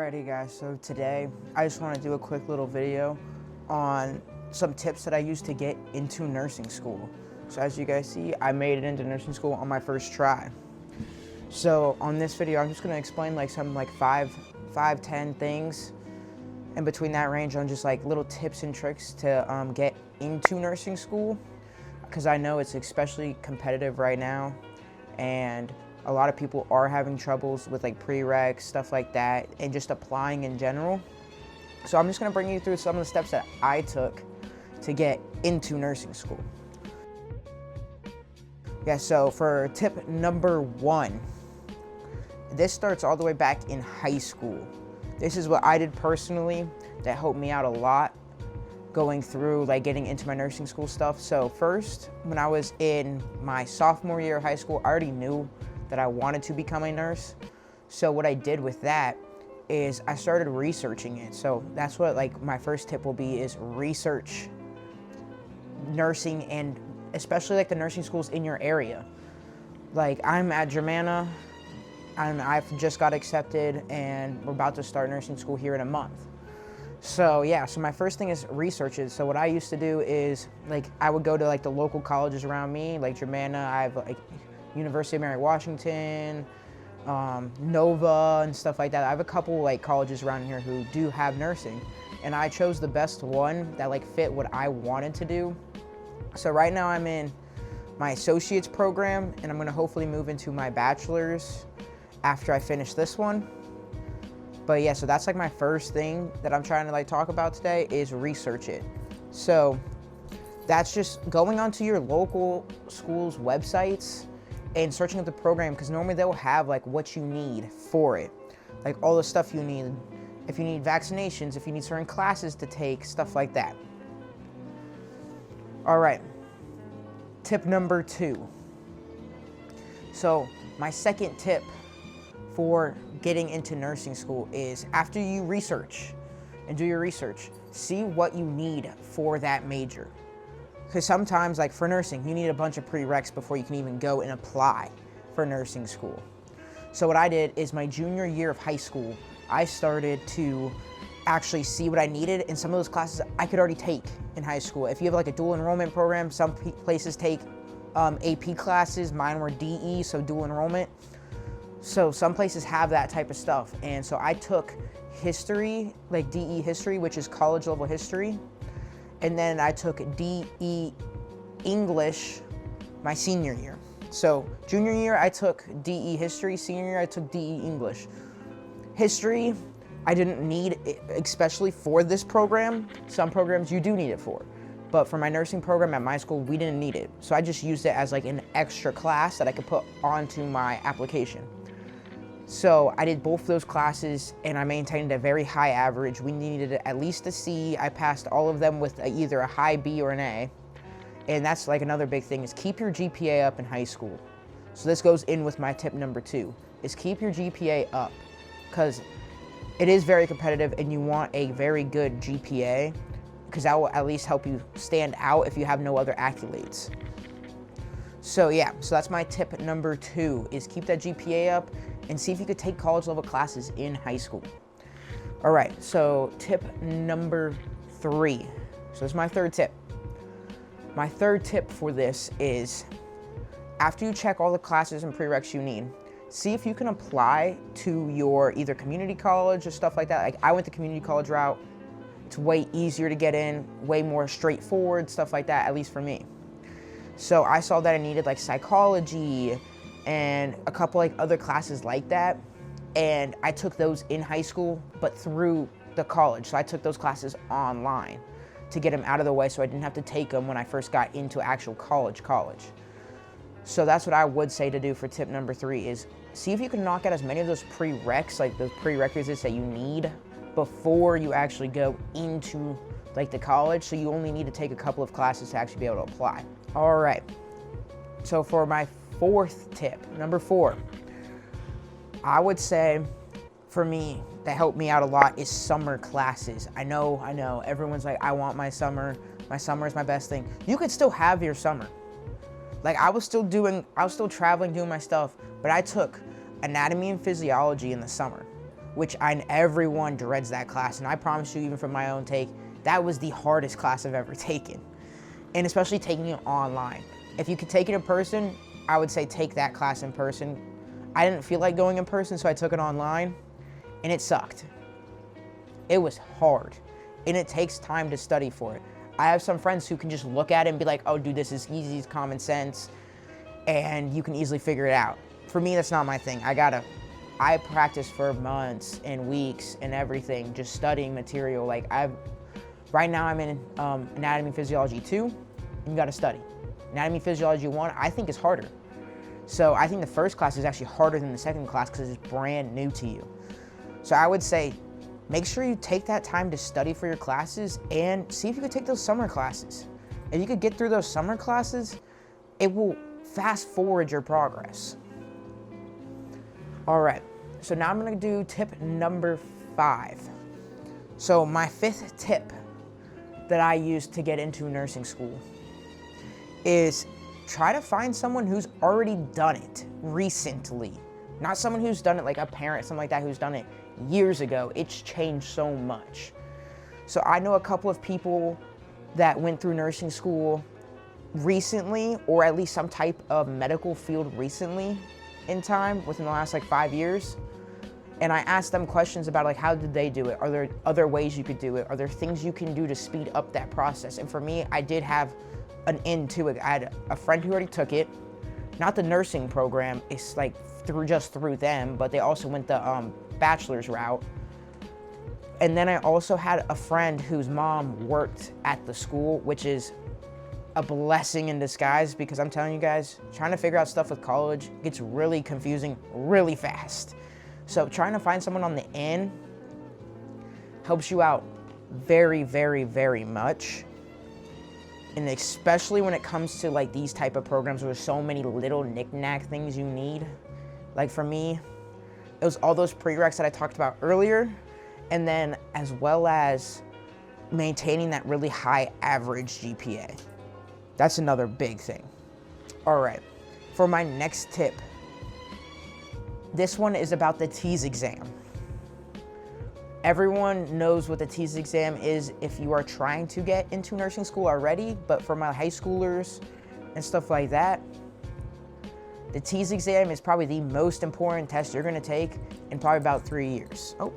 Alrighty guys, so today I just want to do a quick little video on some tips that I used to get into nursing school. So as you guys see, I made it into nursing school on my first try. So on this video, I'm just going to explain some 10 things in between that range on just little tips and tricks to get into nursing school, because I know it's especially competitive right now and a lot of people are having troubles with prereqs, stuff like that, and just applying in general. So I'm just gonna bring you through some of the steps that I took to get into nursing school. Yeah, so for tip number 1, this starts all the way back in high school. This is what I did personally that helped me out a lot going through getting into my nursing school stuff. So first, when I was in my sophomore year of high school, I already knew that I wanted to become a nurse. So what I did with that is I started researching it. So that's what my first tip will be, is research nursing, and especially the nursing schools in your area. I'm at Germanna, and I've just got accepted and we're about to start nursing school here in a month. So yeah, so my first thing is research it. So what I used to do is I would go to the local colleges around me, Germanna. I have University of Mary Washington, Nova, and stuff like that. I have a couple colleges around here who do have nursing, and I chose the best one that fit what I wanted to do. So right now I'm in my associate's program, and I'm gonna hopefully move into my bachelor's after I finish this one. But yeah, so that's my first thing that I'm trying to talk about today, is research it. So that's just going onto your local school's websites and searching up the program, because normally they'll have what you need for it, all the stuff you need, if you need vaccinations, if you need certain classes to take, stuff like that. All right, tip number 2. So my second tip for getting into nursing school is, after you research and do your research, see what you need for that major. Because sometimes, for nursing, you need a bunch of prereqs before you can even go and apply for nursing school. So what I did is, my junior year of high school, I started to actually see what I needed, and some of those classes I could already take in high school. If you have a dual enrollment program, some places take AP classes. Mine were DE, so dual enrollment. So some places have that type of stuff. And so I took history, DE history, which is college level history. And then I took DE English my senior year. So junior year, I took DE history. Senior year, I took DE English. History, I didn't need it, especially for this program. Some programs you do need it for. But for my nursing program at my school, we didn't need it. So I just used it as an extra class that I could put onto my application. So I did both of those classes, and I maintained a very high average. We needed at least a C. I passed all of them with either a high B or an A. And that's another big thing, is keep your GPA up in high school. So this goes in with my tip number 2, is keep your GPA up, because it is very competitive and you want a very good GPA, because that will at least help you stand out if you have no other accolades. So yeah, so that's my tip number 2, is keep that GPA up and see if you could take college level classes in high school. All right, so tip number 3. So this is my third tip. My third tip for this is, after you check all the classes and prereqs you need, see if you can apply to your either community college or stuff like that. I went the community college route. It's way easier to get in, way more straightforward, stuff like that, at least for me. So I saw that I needed psychology and a couple other classes like that, and I took those in high school but through the college. So I took those classes online to get them out of the way, so I didn't have to take them when I first got into actual college. So that's what I would say to do for tip number 3, is see if you can knock out as many of those prereqs, those prerequisites that you need before you actually go into the college, so you only need to take a couple of classes to actually be able to apply. All right, so for my fourth tip, number 4, I would say, for me, that helped me out a lot, is summer classes. I know, everyone's I want my summer is my best thing. You could still have your summer. I was still traveling, doing my stuff, but I took anatomy and physiology in the summer. which everyone dreads that class. And I promise you, even from my own take, that was the hardest class I've ever taken. And especially taking it online. If you could take it in person, I would say take that class in person. I didn't feel like going in person, so I took it online, and it sucked. It was hard, and it takes time to study for it. I have some friends who can just look at it and be like, oh, dude, this is easy, it's common sense, and you can easily figure it out. For me, that's not my thing. I practiced for months and weeks and everything, just studying material. Like right now I'm in Anatomy and Physiology 2, and you gotta study. Anatomy and Physiology 1, I think is harder. So I think the first class is actually harder than the second class because it's brand new to you. So I would say, make sure you take that time to study for your classes and see if you could take those summer classes. If you could get through those summer classes, it will fast forward your progress. All right, so now I'm gonna do tip number 5. So my 5th tip that I use to get into nursing school is try to find someone who's already done it recently. Not someone who's done it like a parent, something like that, who's done it years ago. It's changed so much. So I know a couple of people that went through nursing school recently, or at least some type of medical field recently in time, within the last like 5 years. And I asked them questions about like, how did they do it? Are there other ways you could do it? Are there things you can do to speed up that process? And for me, I did have an end to it. I had a friend who already took it, not the nursing program, it's like through them, but they also went the bachelor's route. And then I also had a friend whose mom worked at the school, which is a blessing in disguise, because I'm telling you guys, trying to figure out stuff with college gets really confusing really fast. So trying to find someone on the end helps you out very, very, very much. And especially when it comes to like these type of programs where there's so many little knick-knack things you need. Like for me, it was all those prereqs that I talked about earlier, and then as well as maintaining that really high average GPA. That's another big thing. All right, for my next tip, this one is about the TEAS exam. Everyone knows what the TEAS exam is if you are trying to get into nursing school already, but for my high schoolers and stuff like that, the TEAS exam is probably the most important test you're gonna take in probably about 3 years. Oh,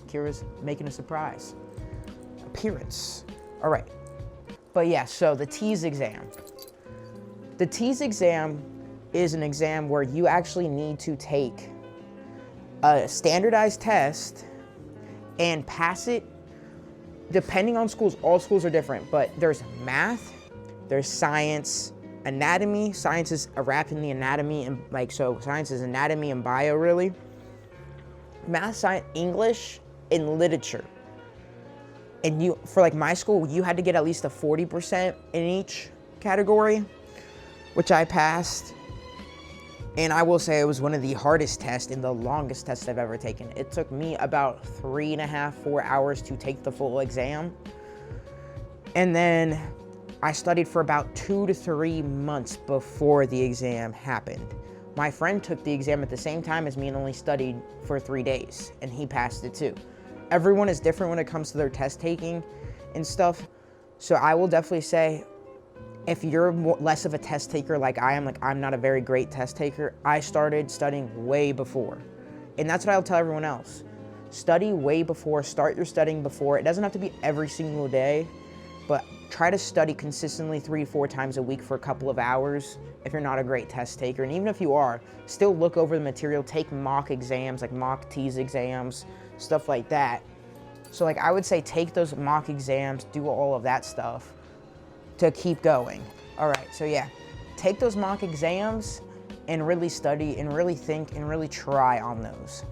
Kira's making a surprise appearance. All right, but yeah, so the TEAS exam. The TEAS exam is an exam where you actually need to take a standardized test and pass it. Depending on schools, all schools are different, but there's math, there's science, anatomy. Science is wrapped in the anatomy, and like, so science is anatomy and bio really. Math, science, English, and literature. And you, for like my school, you had to get at least a 40% in each category, which I passed. And I will say it was one of the hardest tests and the longest tests I've ever taken. It took me about 3.5, 4 hours to take the full exam. And then I studied for about 2 to 3 months before the exam happened. My friend took the exam at the same time as me and only studied for 3 days, and he passed it too. Everyone is different when it comes to their test taking and stuff. So I will definitely say, if you're less of a test taker like I am, like I'm not a very great test taker, I started studying way before. And that's what I'll tell everyone else. Study way before, start your studying before. It doesn't have to be every single day, but try to study consistently 3 to 4 times a week for a couple of hours if you're not a great test taker. And even if you are, still look over the material, take mock exams, like mock TEAS exams, stuff like that. So like I would say take those mock exams, do all of that stuff to keep going. All right, so yeah, take those mock exams and really study and really think and really try on those.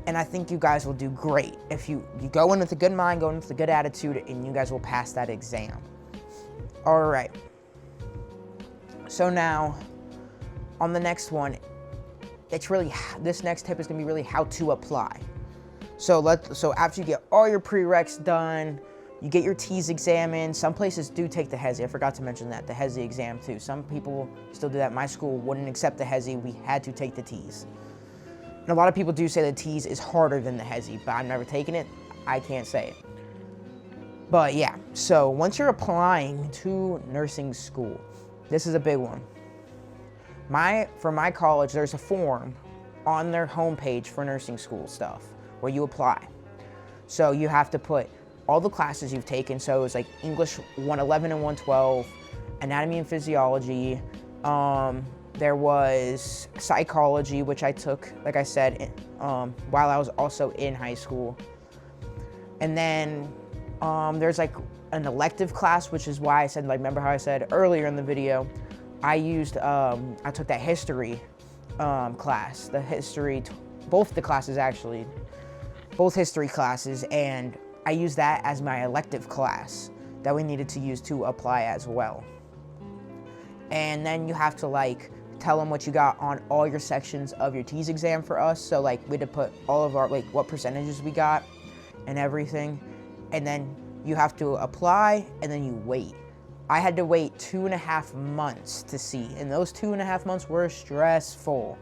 And I think you guys will do great. If you go in with a good mind, go in with a good attitude, and you guys will pass that exam. All right. So now, on the next one, it's really, this next tip is gonna be really how to apply. So after you get all your prereqs done, you get your TEAS exam in. Some places do take the HESI. I forgot to mention that, the HESI exam too. Some people still do that. My school wouldn't accept the HESI. We had to take the TEAS. And a lot of people do say the TEAS is harder than the HESI, but I've never taken it. I can't say it. But yeah, so once you're applying to nursing school, this is a big one. For my college, there's a form on their homepage for nursing school stuff where you apply. So you have to put all the classes you've taken. So it's like English 111 and 112, anatomy and physiology. There was psychology, which I took, like I said, while I was also in high school. And then there's like an elective class, which is why I said, like, remember how I said earlier in the video, I took that history class, both the classes actually, both history classes, and I used that as my elective class that we needed to use to apply as well. And then you have to like tell them what you got on all your sections of your TEAS exam for us. So like we had to put all of our, like, what percentages we got and everything. And then you have to apply and then you wait. I had to wait 2.5 months to see, and those 2.5 months were stressful.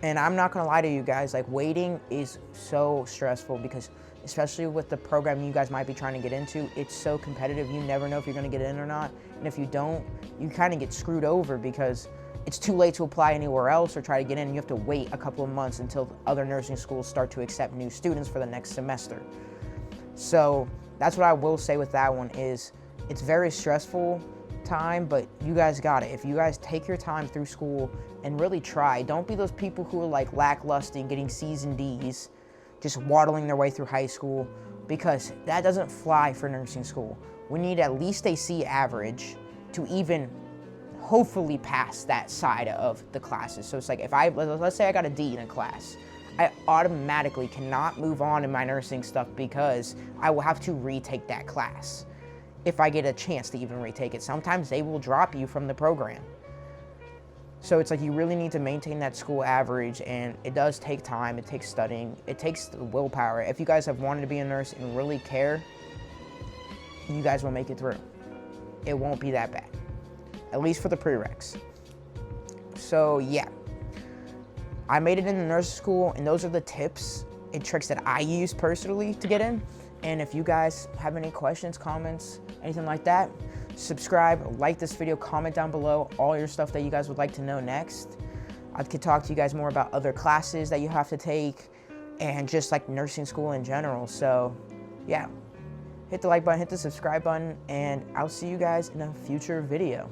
And I'm not gonna lie to you guys, like, waiting is so stressful because especially with the program you guys might be trying to get into, it's so competitive. You never know if you're gonna get in or not. And if you don't, you kind of get screwed over because it's too late to apply anywhere else or try to get in. You have to wait a couple of months until other nursing schools start to accept new students for the next semester. So that's what I will say with that one is it's very stressful time, but you guys got it. If you guys take your time through school and really try, don't be those people who are like lackluster and getting C's and D's, just waddling their way through high school, because that doesn't fly for nursing school. We need at least a C average to even hopefully pass that side of the classes. So it's like if let's say I got a D in a class, I automatically cannot move on in my nursing stuff because I will have to retake that class if I get a chance to even retake it. Sometimes they will drop you from the program. So it's like you really need to maintain that school average, and it does take time, it takes studying, it takes willpower. If you guys have wanted to be a nurse and really care, you guys will make it through. It won't be that bad, at least for the prereqs. So yeah, I made it into nursing school, and those are the tips and tricks that I use personally to get in. And if you guys have any questions, comments, anything like that, subscribe, like this video, comment down below all your stuff that you guys would like to know next. I could talk to you guys more about other classes that you have to take and just like nursing school in general. So yeah, hit the like button, hit the subscribe button, and I'll see you guys in a future video.